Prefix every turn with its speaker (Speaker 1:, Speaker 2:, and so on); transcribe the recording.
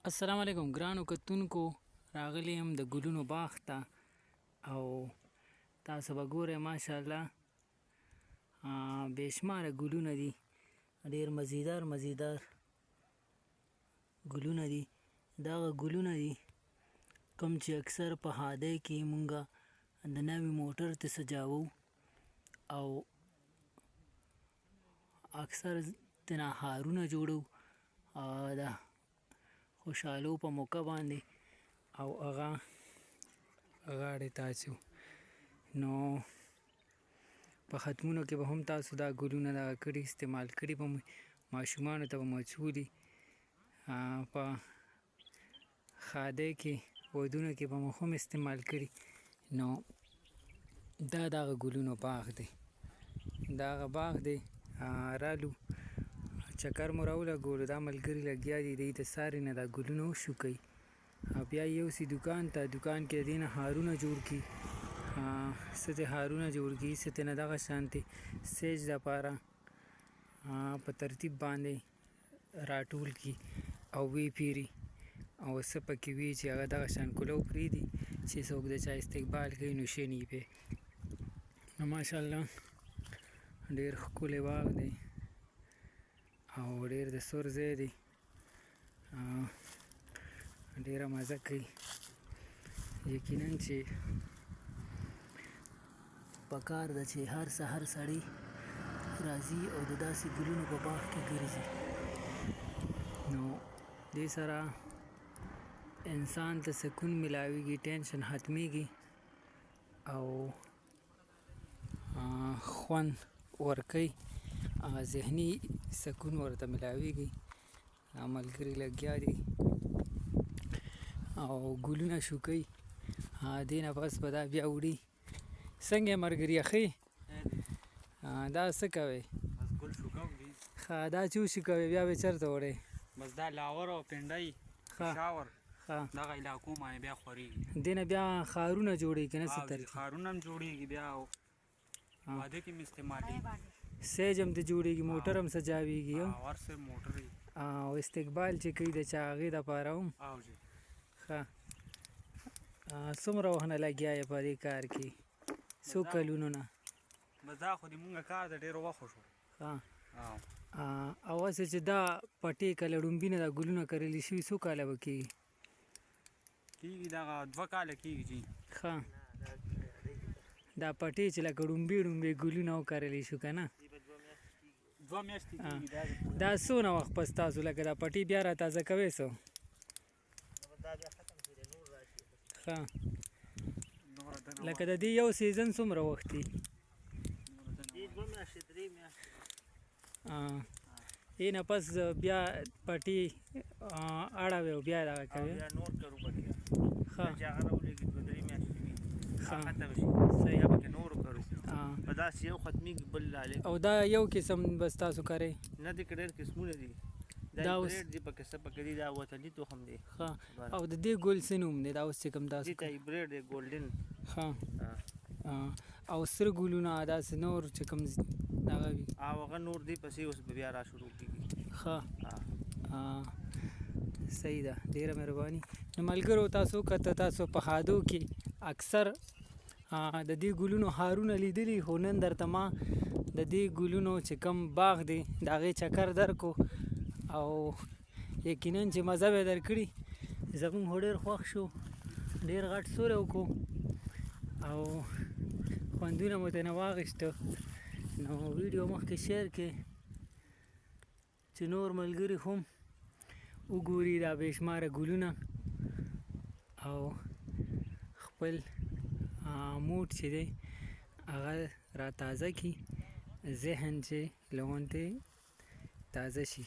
Speaker 1: السلام علیکم ګرانو کتونکو، راغلی یم د ګلونو باغ ته او تاسو به ګورئ ماشاءالله بېشماره ګلونه دي، ډېر مزیدار ګلونه دي. دغه ګلونه دي کوم چې اکثر په هادۍ کې مونږه د نوي موټر ته سجاوو او اکثر ترې هارونه جوړو د خوشحالو په موقع باندې او هغه غاړې تاسو نو په ختمونو کې به هم تاسو دا ګلونه دغه کړي استعمال کړي به ماشومانو ته به مچولي په ښادۍ کې ودونو کې به مو هم استعمال کړي. نو دا دغه ګلونو باغ دی، دغه باغ دی. رالو چکر مو راولګولو، دا ملګري لګیا دي دوی د ساري نه دا ګلونه وشوکوي او بیا یوسي دکان ته، دکان کې د دې نه هارونه جوړ کړي، څه ترې هارونه جوړ کړي، څه ترې نه دغه شانتې سیج دپاره په ترتیب باندې راټول کړي او ویې پیري او څه پکې وي چې هغه دغه شان کلو پرېږدي چې څوک د چا استقبال کوي نو شیني پې. نو ماشاءالله ډېر ښکلی باغ دی او ډېر د سور ځای دی، ډېره مزه کوي. یقینا چې پکار ده چې هر سحر سړی راځي او د داسې ګلونو په باغ کې ګرځي، نو دې سره انسان ته سکون ملاویږي، ټینشن ختمیږي او خوند ورکوي، ذهني سکون ورته ملاویږي. ملګري لګیا دي او ګلونه شوکوي، دې نه پس به دا بیا وړي. څنګه یې ملګري ښه دا څه کوئ؟
Speaker 2: بس ګل شوکوم دي.
Speaker 1: ښه دا چې وشوکوئ بیا به چېرته وړئ؟
Speaker 2: بس دا لاور او پنډۍ پېښور دغه علاقو باندې بیا خورېږي.
Speaker 1: دې نه بیا ښارونه جوړېږي که نه څه ترتیب؟
Speaker 2: ښارونه هم جوړېږي بیا او واده کې هم استعمالېږي،
Speaker 1: سیج هم ته جوړېږي، موټر هم سجاویږي
Speaker 2: هر څه موټر
Speaker 1: او استقبال چې کوي د چا هغې دپاره هم. ښه څومره وخت نه لګیا یې په دې کار کې؟ څو کلونو نه؟
Speaker 2: بس دا خو د مونږ کار د ډېر وخت شو.
Speaker 1: او هسې چې دا پټې کله ړومبي نه دا ګلونه کرلي شوي څو کاله به کېږي؟
Speaker 2: کېږي دغه 2 کاله کېږي چې
Speaker 1: ښه دا پټې چې لکه ړومبې ګلونه وکرلی شو که نه
Speaker 2: 2 میاشتې کېږي.
Speaker 1: دا څونه وخت پس تاسو لکه دا پټې بیا را تازه کوئ څو؟ ښه لکه د دې یو سیزن څومره وخت دی؟
Speaker 2: 2 میاشتې 3 میاشتې.
Speaker 1: یې نه پس بیا پټې اړوئ او بیا دغه کوئ؟
Speaker 2: بیا نور کرو پکې
Speaker 1: ښه
Speaker 2: چې هغه راولېږي 2-3 میاشتې وي ختم شي،
Speaker 1: صحیح
Speaker 2: بیا پکې نور کرو. په داسې یو ختمېږي بل لالې.
Speaker 1: او دا یو قسم بس تاسو کرئ؟
Speaker 2: نه دې کې ډېر قسمونه دي، دا هایبریډ دي، پکې څه پکې دي، دا وطني تخم دی.
Speaker 1: ښه او د دې ګل څه نوم دی دا اوس چې کوم تاسو؟
Speaker 2: دې ته هایبریډ دی، ګولډن.
Speaker 1: ښه او سره ګلونه داسې نور چې کوم دغه وي
Speaker 2: او هغه نور دی پسې اوس به بیا را شروع کېږي.
Speaker 1: ښه صحیح ده، ډېره مهرباني. نو ملګرو تاسو کته تاسو په هادو کې اکثر د دې ګلونو هارونه لیدلي، خو نن درته ما د دې ګلونو چې کوم باغ دی د هغې چکر درکو او یقینا چې مزه به یې درکړي. زموږ خو ډېر خوښ شو، ډېر غټ سوری وکړو او خوندونه مو ترېنه واخیسته. نو ویډیو مخکې شیر کړئ چې نور ملګري هم وګوري دا بېشماره ګلونه او خپل موډ چې دی هغه را تازه کړي، ذهن چې لغونتې تازه شي.